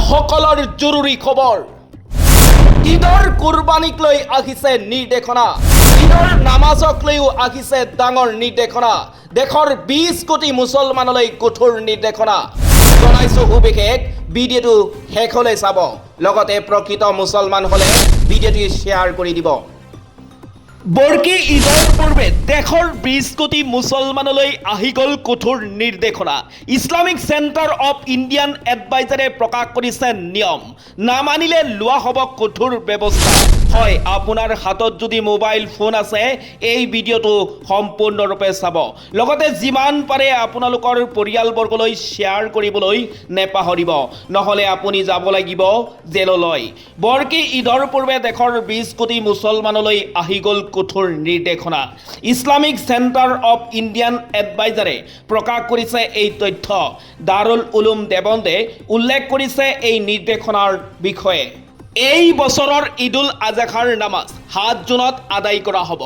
সকলৰ জৰুৰী খবৰ ঈদৰ কুৰবানীক লৈ আহিছে নিৰ্দেশনা ঈদৰ নামাজক লৈও আহিছে ডাঙৰ নিৰ্দেশনা দেশৰ 20 কোটি মুছলমানলৈ কঠোৰ নিৰ্দেশনা জনাইছো সুবিশেষ ভিডিঅ'টো শেষলৈ চাব লগতে প্ৰকৃত মুছলমান হলে ভিডিঅ'টো শ্বেয়াৰ কৰি দিব বৰ্কি ঈদৰ পূৰ্বে দেশৰ 20 কোটি মুছলমানলৈ আহি গ'ল কঠোৰ নিৰ্দেশনা ইছলামিক চেণ্টাৰ অফ ইণ্ডিয়ান এডভাইজাৰে প্ৰকাশ কৰিছে নিয়ম নামানিলে লোৱা হ'ব কঠোৰ ব্যৱস্থা হয় আপোনাৰ হাতত যদি মোবাইল ফোন আছে এই ভিডিঅ'টো সম্পূৰ্ণৰূপে চাব লগতে যিমান পাৰে আপোনালোকৰ পৰিয়ালবৰ্গলৈ শ্বেয়াৰ কৰিবলৈ নেপাহৰিব নহলে আপুনি যাব লাগিব জেললৈ বৰ্কি ঈদৰ পূৰ্বে দেশৰ 20 কোটি মুছলমানলৈ আহি গ'ল কঠোৰ নিৰ্দেশনা ইছলামিক চেণ্টাৰ অফ ইণ্ডিয়ান এডভাইজাৰে প্ৰকাশ কৰিছে এই তথ্য দাৰুল উলুম দেৱন্দে উল্লেখ কৰিছে এই নিৰ্দেশনাৰ বিষয়ে এই বছৰৰ ঈদুল আজহাৰ নামাজ 7 জুনত আদায় কৰা হ'ব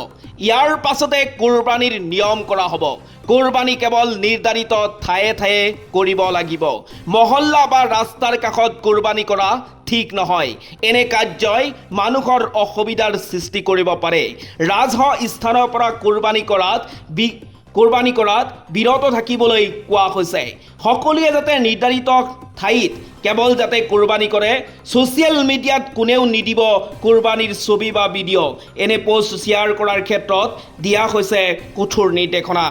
ইয়াৰ পাছতে কুৰবানীৰ নিয়ম কৰা হ'ব কুৰবানী কেৱল নিৰ্ধাৰিত ঠায়ে ঠায়ে কৰিব লাগিব মহল্লা বা ৰাস্তাৰ কাষত কুৰবানী কৰা ঠিক নহয় এনে কাৰ্যই মানুহৰ অসুবিধাৰ সৃষ্টি কৰিব পাৰে ৰাজহ স্থানৰ পৰা কুৰবানী কৰাত বিৰত থাকিবলৈ কোৱা হৈছে সকলোৱে যাতে নিৰ্ধাৰিত ঠাইত কেৱল যাতে কুৰবানী কৰে সোশ্যাল মিডিয়াত কোনেও নিদিব কুৰবানীৰ ছবি বা ভিডিঅ' এনে পোষ্ট শ্বেয়াৰ কৰাৰ ক্ষেত্ৰত দিয়া হৈছে কঠোৰ নিৰ্দেশনা